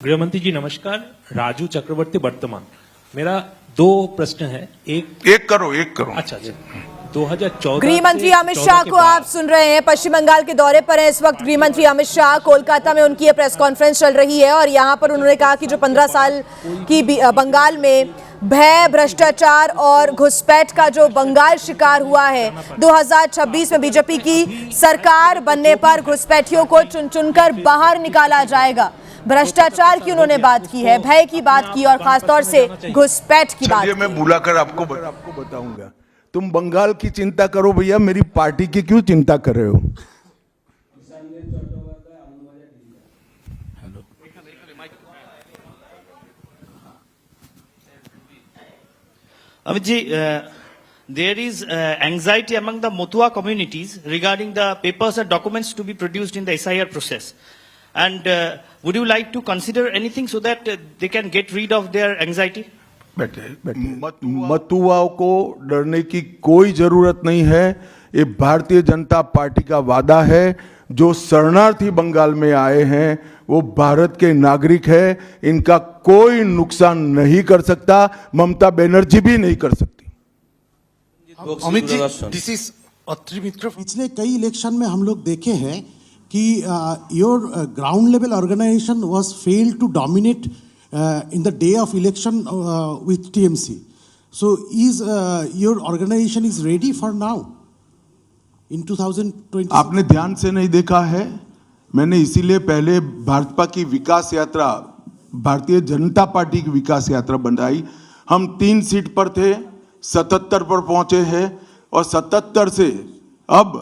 गृहमंत्री जी नमस्कार। राजू चक्रवर्ती वर्तमान। मेरा दो प्रश्न है। एक करो। अच्छा 2014 गृह मंत्री अमित शाह को आप सुन रहे हैं, पश्चिम बंगाल के दौरे पर हैं इस वक्त गृह मंत्री अमित शाह। कोलकाता में उनकी ये प्रेस कॉन्फ्रेंस चल रही है और यहां पर उन्होंने कहा कि जो 15 साल की बंगाल में भय, भ्रष्टाचार और घुसपैठ का जो बंगाल शिकार हुआ है, 2026 में बीजेपी की सरकार बनने पर घुसपैठियों को चुन चुनकर बाहर निकाला जाएगा। भ्रष्टाचार की उन्होंने बात की है, भय की बात की और खासतौर से घुसपैठ की बात की। मैं बुलाकर आपको बताऊंगा। तुम बंगाल की चिंता करो भैया, मेरी पार्टी की क्यों चिंता कर रहे हो? Amit ji, there is anxiety among the Motua communities regarding the papers and documents to be produced in the SIR process. And would you like to consider anything so that they can get rid of their anxiety? मतुआओं को डरने की कोई जरूरत नहीं है। ये Bharatiya Janata party का वादा है। जो शरणार्थी बंगाल में आए हैं वो भारत के नागरिक हैं, इनका कोई नुकसान नहीं कर सकता, ममता बनर्जी भी नहीं कर सकती। Amit ji, this is Atri Mitra. पिछले कई इलेक्शन में हम लोग देखे हैं कि your ground level organisation was failed to dominate in the day of election with TMC. So is your organization is ready for now in 2020? आपने ध्यान से नहीं देखा है। मैंने इसीलिए पहले भाजपा की विकास यात्रा, भारतीय जनता पार्टी की विकास यात्रा बनाई। हम 3 सीट पर थे, 77 पर पहुंचे हैं और 77 से अब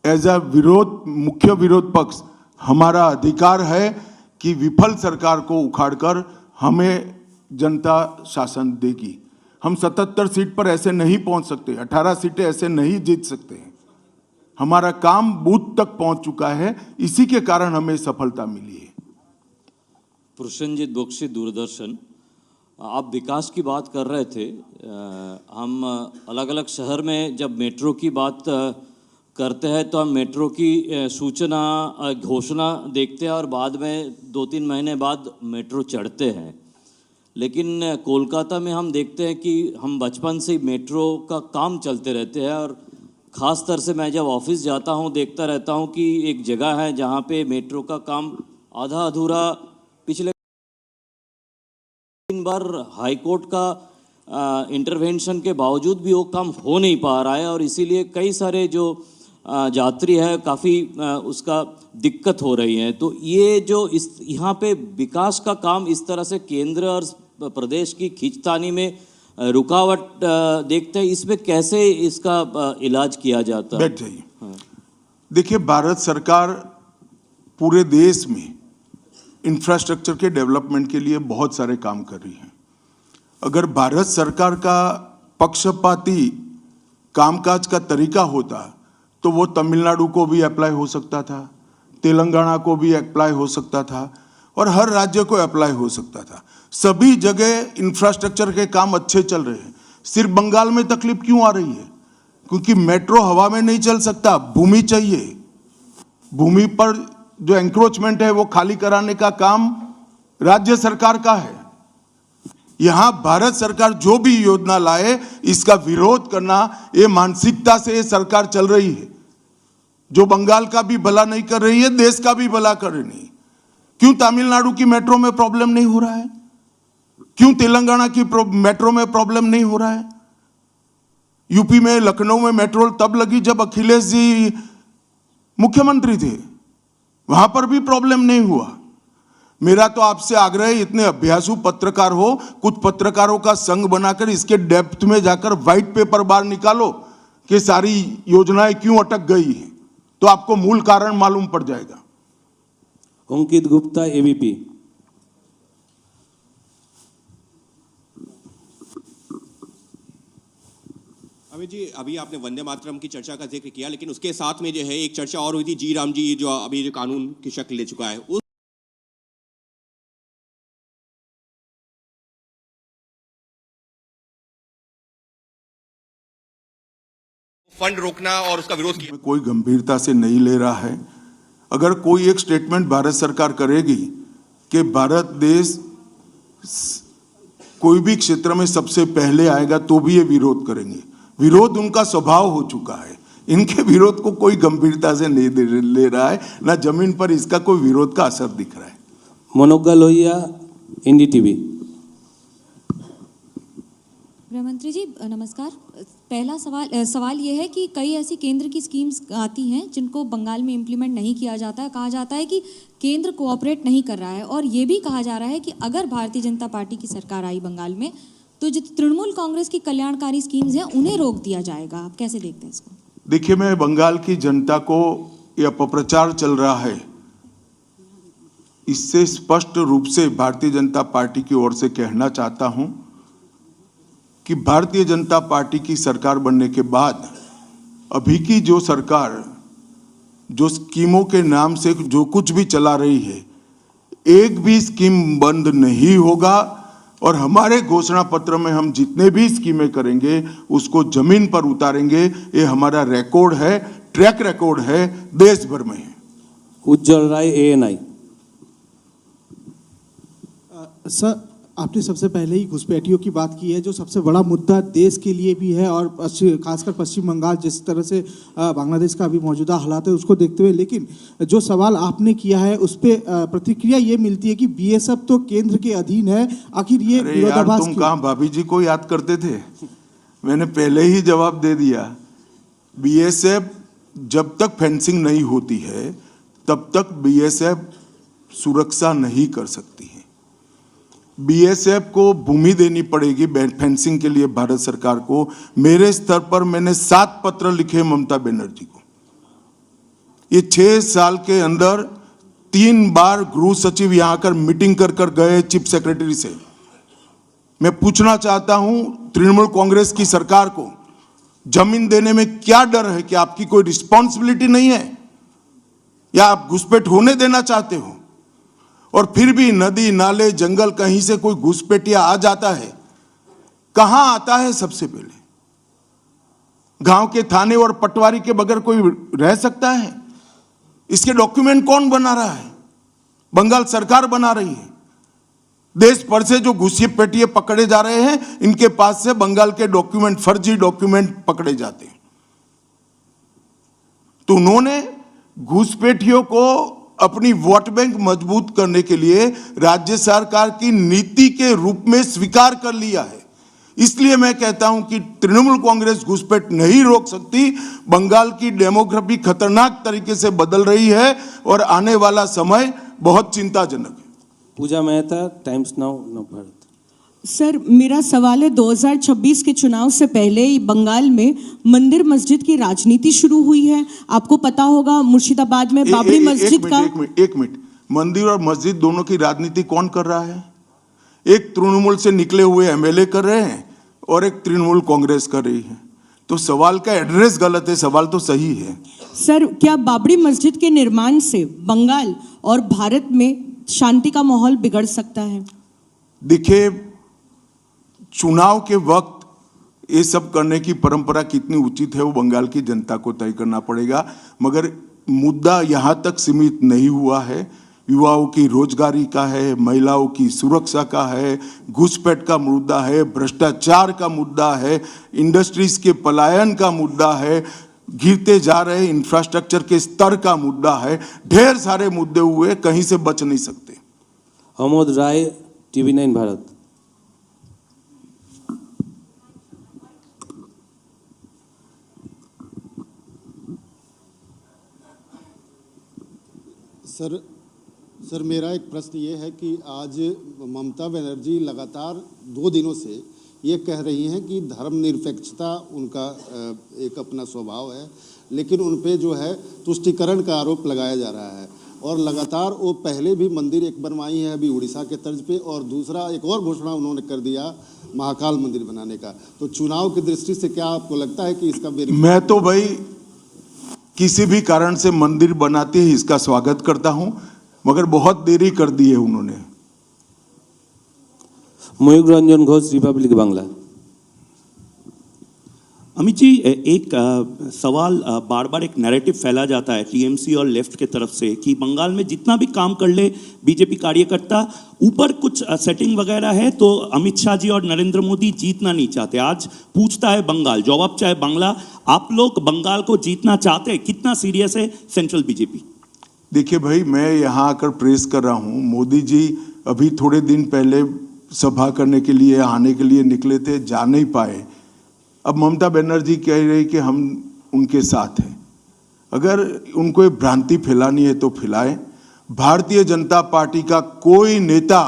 एज अ मुख्य विरोध पक्ष हमारा अधिकार है कि विफल सरकार को उखाड़कर हमें जनता शासन देगी। हम 77 सीट पर ऐसे नहीं पहुंच सकते, 18 सीटें ऐसे नहीं जीत सकते हैं। हमारा काम बूथ तक पहुंच चुका है, इसी के कारण हमें सफलता मिली है। प्रसेनजीत बख्शी, दूरदर्शन। आप विकास की बात कर रहे थे। हम अलग अलग शहर में जब मेट्रो की बात करते हैं तो हम मेट्रो की सूचना घोषणा देखते हैं और बाद में 2-3 महीने बाद मेट्रो चढ़ते हैं। लेकिन कोलकाता में हम देखते हैं कि हम बचपन से ही मेट्रो का काम चलते रहते हैं और ख़ास तौर से मैं जब ऑफिस जाता हूं देखता रहता हूं कि एक जगह है जहां पे मेट्रो का काम आधा अधूरा, पिछले 3 बार हाईकोर्ट का इंटरवेंशन के बावजूद भी वो काम हो नहीं पा रहा है और इसीलिए कई सारे जो यात्री है काफ़ी उसका दिक्कत हो रही है। तो ये जो इस यहाँ पे विकास का काम इस तरह से केंद्र और प्रदेश की खींचतानी में रुकावट देखते हैं, इसमें कैसे इसका इलाज किया जाता है? बैठ जाइए। हाँ। देखिए, भारत सरकार पूरे देश में इंफ्रास्ट्रक्चर के डेवलपमेंट के लिए बहुत सारे काम कर रही है। अगर भारत सरकार का पक्षपाती कामकाज का तरीका होता तो वो तमिलनाडु को भी अप्लाई हो सकता था, तेलंगाना को भी अप्लाई हो सकता था और हर राज्य को अप्लाई हो सकता था। सभी जगह इंफ्रास्ट्रक्चर के काम अच्छे चल रहे हैं। सिर्फ बंगाल में तकलीफ क्यों आ रही है? क्योंकि मेट्रो हवा में नहीं चल सकता, भूमि चाहिए। भूमि पर जो एंक्रोचमेंट है वो खाली कराने का काम राज्य सरकार का है। यहां भारत सरकार जो भी योजना लाए इसका विरोध करना, ये मानसिकता से ये सरकार चल रही है, जो बंगाल का भी भला नहीं कर रही है, देश का भी भला कर रही है। क्यों तमिलनाडु की मेट्रो में प्रॉब्लम नहीं हो रहा है? क्यों तेलंगाना की मेट्रो में प्रॉब्लम नहीं हो रहा है? यूपी में, लखनऊ में मेट्रो तब लगी जब अखिलेश जी मुख्यमंत्री थे, वहां पर भी प्रॉब्लम नहीं हुआ। मेरा तो आपसे आग्रह है, इतने अभ्यासु पत्रकार हो, कुछ पत्रकारों का संघ बनाकर इसके डेप्थ में जाकर व्हाइट पेपर बाहर निकालो कि सारी योजनाएं क्यों अटक गई हैं, तो आपको मूल कारण मालूम पड़ जाएगा। अंकित गुप्ता, एबीपी। अमित जी, अभी आपने वंदे मातरम की चर्चा का जिक्र किया, लेकिन उसके साथ में जो है एक चर्चा और हुई थी, जी राम जी जो अभी जो कानून की शक्ल ले चुका है, उस फंड रोकना और उसका विरोध किया। कोई गंभीरता से नहीं ले रहा है। अगर कोई एक स्टेटमेंट भारत सरकार करेगी कि भारत देश कोई भी क्षेत्र में सबसे पहले आएगा तो भी ये विरोध करेंगे। विरोध उनका स्वभाव हो चुका है। इनके विरोध को कोई गंभीरता से नहीं ले रहा है, ना जमीन पर इसका कोई विरोध का असर दिख रहा है। मनोगा लोहिया, इंडी टीवी। गृहमंत्री जी नमस्कार। पहला सवाल ये है कि कई ऐसी केंद्र की स्कीम्स आती हैं जिनको बंगाल में इम्प्लीमेंट नहीं किया जाता है। कहा जाता है कि केंद्र कोऑपरेट नहीं कर रहा है, और ये भी कहा जा रहा है कि अगर भारतीय जनता पार्टी की सरकार आई बंगाल में तो जो तृणमूल कांग्रेस की कल्याणकारी स्कीम्स हैं उन्हें रोक दिया जाएगा। आप कैसे देखते हैं इसको? देखिए, मैं बंगाल की जनता को ये अपप्रचार चल रहा है, इससे स्पष्ट रूप से भारतीय जनता पार्टी की ओर से कहना चाहता हूं कि भारतीय जनता पार्टी की सरकार बनने के बाद अभी की जो सरकार जो स्कीमों के नाम से जो कुछ भी चला रही है, एक भी स्कीम बंद नहीं होगा। और हमारे घोषणा पत्र में हम जितने भी स्कीमें करेंगे उसको जमीन पर उतारेंगे। ये हमारा रिकॉर्ड है, ट्रैक रिकॉर्ड है, देश भर में है। उज्जवल राय, ANI। सर, आपने सबसे पहले ही घुसपैठियों की बात की है, जो सबसे बड़ा मुद्दा देश के लिए भी है, और खासकर पश्चिम बंगाल जिस तरह से बांग्लादेश का अभी मौजूदा हालात है उसको देखते हुए। लेकिन जो सवाल आपने किया है उस पर प्रतिक्रिया ये मिलती है कि BSF तो केंद्र के अधीन है, आखिर ये विरोधाभास तुम कहाँ भाभी जी को याद करते थे? मैंने पहले ही जवाब दे दिया। BSF जब तक फेंसिंग नहीं होती है तब तक BSF सुरक्षा नहीं कर सकती है। BSF को भूमि देनी पड़ेगी फेंसिंग के लिए भारत सरकार को। मेरे स्तर पर मैंने 7 पत्र लिखे ममता बनर्जी को। ये 6 साल के अंदर 3 बार गृह सचिव यहां आकर मीटिंग कर गए चीफ सेक्रेटरी से। मैं पूछना चाहता हूं तृणमूल कांग्रेस की सरकार को, जमीन देने में क्या डर है? कि आपकी कोई रिस्पॉन्सिबिलिटी नहीं है, या आप घुसपैठ होने देना चाहते हो? और फिर भी नदी नाले जंगल कहीं से कोई घुसपैठिया आ जाता है, कहां आता है? सबसे पहले गांव के थाने और पटवारी के बगैर कोई रह सकता है? इसके डॉक्यूमेंट कौन बना रहा है? बंगाल सरकार बना रही है। देश भर से जो घुसपैठिए पकड़े जा रहे हैं, इनके पास से बंगाल के डॉक्यूमेंट, फर्जी डॉक्यूमेंट पकड़े जाते हैं। तो उन्होंने घुसपैठियों को अपनी वोट बैंक मजबूत करने के लिए राज्य सरकार की नीति के रूप में स्वीकार कर लिया है। इसलिए मैं कहता हूं कि तृणमूल कांग्रेस घुसपैठ नहीं रोक सकती। बंगाल की डेमोग्राफी खतरनाक तरीके से बदल रही है और आने वाला समय बहुत चिंताजनक है। Pooja Mehta, Times Now Navbharat. Sir, मेरा सवाल है 2026 के चुनाव से पहले बंगाल में मंदिर मस्जिद की राजनीति शुरू हुई है। आपको पता होगा मुर्शिदाबाद में बाबरी मस्जिद का। एक मिनट, मंदिर और मस्जिद दोनों की राजनीति कौन कर रहा है? एक तृणमूल से निकले हुए MLA कर रहे हैं और एक तृणमूल कांग्रेस कर रही है। तो सवाल का एड्रेस गलत है, सवाल तो सही है। सर, क्या बाबरी मस्जिद के निर्माण से बंगाल और भारत में शांति का माहौल बिगड़ सकता है? देखिए, चुनाव के वक्त ये सब करने की परंपरा कितनी उचित है वो बंगाल की जनता को तय करना पड़ेगा। मगर मुद्दा यहाँ तक सीमित नहीं हुआ है। युवाओं की रोजगारी का है, महिलाओं की सुरक्षा का है, घुसपैठ का मुद्दा है, भ्रष्टाचार का मुद्दा है, इंडस्ट्रीज के पलायन का मुद्दा है, गिरते जा रहे इंफ्रास्ट्रक्चर के स्तर का मुद्दा है। ढेर सारे मुद्दे हुए, कहीं से बच नहीं सकते। अमोद राय, TV9 भारत। सर, मेरा एक प्रश्न ये है कि आज ममता बनर्जी लगातार 2 दिनों से ये कह रही हैं कि धर्मनिरपेक्षता उनका एक अपना स्वभाव है, लेकिन उन पे जो है तुष्टीकरण का आरोप लगाया जा रहा है। और लगातार वो पहले भी मंदिर एक बनवाई है अभी उड़ीसा के तर्ज पे, और दूसरा एक और घोषणा उन्होंने कर दिया महाकाल मंदिर बनाने का। तो चुनाव की दृष्टि से क्या आपको लगता है कि इसका मैं तो भाई किसी भी कारण से मंदिर बनाते ही इसका स्वागत करता हूं, मगर बहुत देरी कर दी है उन्होंने। मयूख रंजन घोष, रिपब्लिक बांग्ला। अमित जी, एक सवाल बार बार एक नैरेटिव फैला जाता है टीएमसी और लेफ्ट के तरफ से कि बंगाल में जितना भी काम कर ले बीजेपी कार्यकर्ता, ऊपर कुछ सेटिंग वगैरह है तो अमित शाह जी और नरेंद्र मोदी जीतना नहीं चाहते। आज पूछता है बंगाल, जवाब चाहे बांग्ला, आप लोग बंगाल को जीतना चाहते हैं? कितना सीरियस है सेंट्रल बीजेपी? देखिए भाई, मैं यहाँ आकर प्रेस कर रहा हूँ। मोदी जी अभी थोड़े दिन पहले सभा करने के लिए आने के लिए निकले थे, जा नहीं पाए। अब ममता बनर्जी कह रही कि हम उनके साथ हैं। अगर उनको ये भ्रांति फैलानी है तो फैलाएं। भारतीय जनता पार्टी का कोई नेता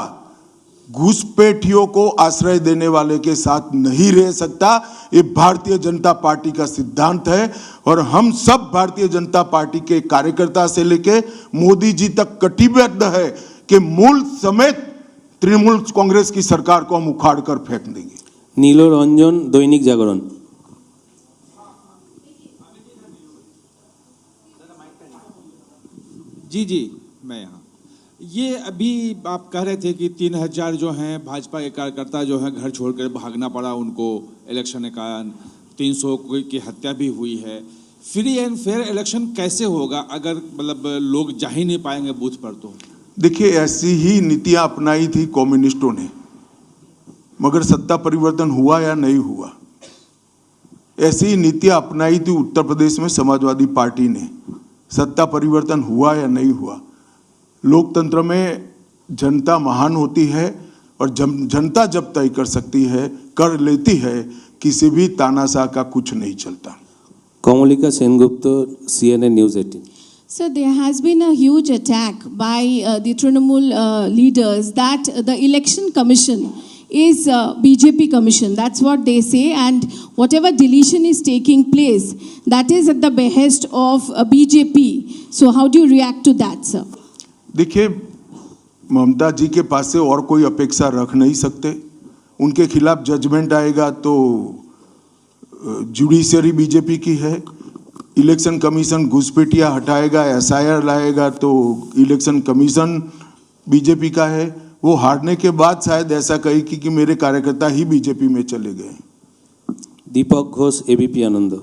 घुसपैठियों को आश्रय देने वाले के साथ नहीं रह सकता। ये भारतीय जनता पार्टी का सिद्धांत है और हम सब भारतीय जनता पार्टी के कार्यकर्ता से लेके मोदी जी तक कटिबद्ध है कि मूल समेत तृणमूल कांग्रेस की सरकार को हम उखाड़ कर फेंक देंगे। নীল রঞ্জন, দৈনিক জাগরণ। जी जी, मैं यहाँ। ये अभी आप कह रहे थे कि 3000 जो हैं भाजपा के कार्यकर्ता जो हैं घर छोड़कर भागना पड़ा उनको इलेक्शन के कारण, 300 की हत्या भी हुई है। फ्री एंड फेयर इलेक्शन कैसे होगा अगर मतलब लोग जा ही नहीं पाएंगे बूथ पर? तो देखिए, ऐसी ही नीतियां अपनाई थी कम्युनिस्टों ने, मगर सत्ता परिवर्तन हुआ या नहीं हुआ। ऐसी ही नीतियां अपनाई थी उत्तर प्रदेश में समाजवादी पार्टी ने, सत्ता परिवर्तन हुआ या नहीं हुआ। लोकतंत्र में जनता महान होती है और जनता जब तय कर सकती है, कर लेती है, किसी भी तानाशाह का कुछ नहीं चलता। Kamalika Sengupta, CNN News 18। So there has been a huge attack by the Trinamool leaders that the election commission is BJP commission. That's what they say, and whatever deletion is taking place, that is at the behest of BJP. So how do you react to that, sir? देखिए, ममता जी के पास से और कोई अपेक्षा रख नहीं सकते। उनके खिलाफ जजमेंट आएगा तो जुडिशरी बीजेपी की है, इलेक्शन कमीशन घुसपैठिया हटाएगा, SIR लाएगा तो इलेक्शन कमीशन बीजेपी का है। वो हारने के बाद शायद ऐसा कहे कि मेरे कार्यकर्ता ही बीजेपी में चले गए। दीपक घोष, ABP आनंद।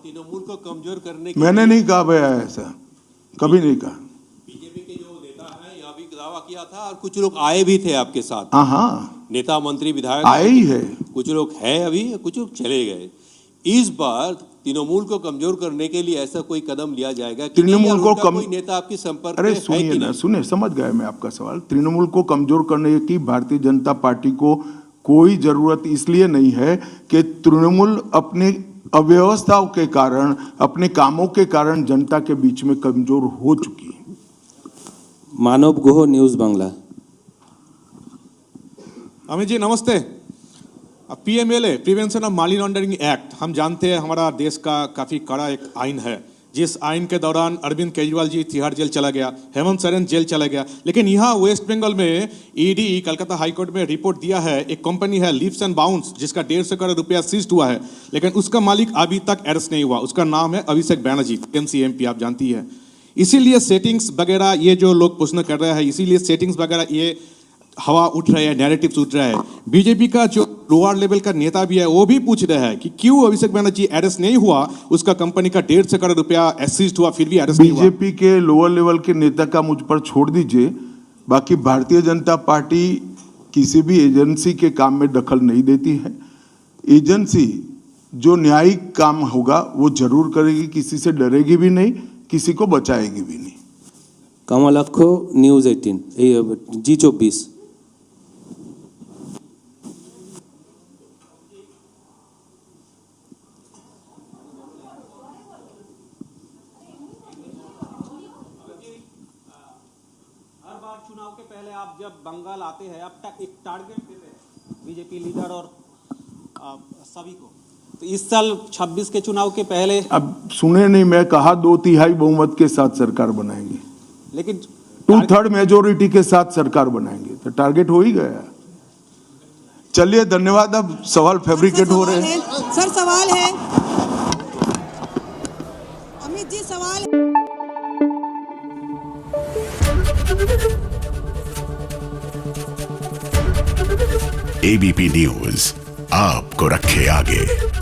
तृणमूल को कमजोर करने के मैंने नहीं कहा भैया, ऐसा कभी नहीं कहा। बीजेपी के जो नेता हैं यह भी दावा किया था और कुछ लोग आए भी थे आपके साथ। हाँ, नेता मंत्री विधायक आए ही है। कुछ लोग हैं अभी, कुछ लोग चले गए। इस बार तृणमूल को कमजोर करने के लिए ऐसा कोई कदम लिया जाएगा? तृणमूल को कोई नेता आपकी संपर्क अरे में है सुनिए कि ना, नहीं? सुनिए, समझ गए मैं आपका सवाल। तृणमूल को कमजोर करने की भारतीय जनता पार्टी को कोई जरूरत इसलिए नहीं है कि तृणमूल अपने अव्यवस्थाओं के कारण, अपने कामों के कारण जनता के बीच में कमजोर हो चुकी है। मानव गुह, न्यूज बांग्ला। अमित जी नमस्ते। PMLA, prevention of money laundering act, हम जानते हैं हमारा देश का काफ़ी कड़ा एक आइन है, जिस आइन के दौरान अरविंद केजरीवाल जी तिहाड़ जेल चला गया, हेमंत सोरेन जेल चला गया। लेकिन यहाँ वेस्ट बंगाल में ED कलकत्ता हाईकोर्ट में रिपोर्ट दिया है, एक कंपनी है लीप्स एंड बाउंड्स जिसका 150 करोड़ रुपया सीज्ड हुआ है, लेकिन उसका मालिक अभी तक अरेस्ट नहीं हुआ। उसका नाम है अभिषेक बैनर्जी, TMC MP, आप जानती है। इसीलिए सेटिंग्स वगैरह ये जो लोग प्रश्न कर रहे हैं, इसीलिए सेटिंग्स वगैरह ये हवा उठ रहे हैं, नैरेटिव्स उठ रहा है। बीजेपी का जो लोअर लेवल का नेता भी है वो भी पूछ रहे हैं कि क्यों अभिषेक बैनर्जी अरेस्ट नहीं हुआ, उसका कंपनी का 150 करोड़ रुपया सीज्ड हुआ फिर भी अरेस्ट नहीं हुआ। बीजेपी के लोअर लेवल के नेता का मुझ पर छोड़ दीजिए, बाकी भारतीय जनता पार्टी किसी भी एजेंसी के काम में दखल नहीं देती है। एजेंसी जो न्यायिक काम होगा वो जरूर करेगी, किसी से डरेगी भी नहीं, किसी को बचाएगी भी नहीं। Kamalaksha, news 18, G24। चुनाव के पहले आप जब बंगाल आते हैं, अब तक एक टारगेट देते हैं बीजेपी लीडर और सभी को, तो इस साल 26 के चुनाव के पहले अब सुने नहीं, मैं कहा 2/3 बहुमत के साथ सरकार बनाएंगे, लेकिन 2/3 मेजोरिटी के साथ सरकार बनाएंगे, तो टारगेट हो ही गया। चलिए, धन्यवाद। अब सवाल फैब्रिकेट हो रहे हैं। सर सवाल है अमित जी, सवाल एबीपी न्यूज आपको रखे आगे।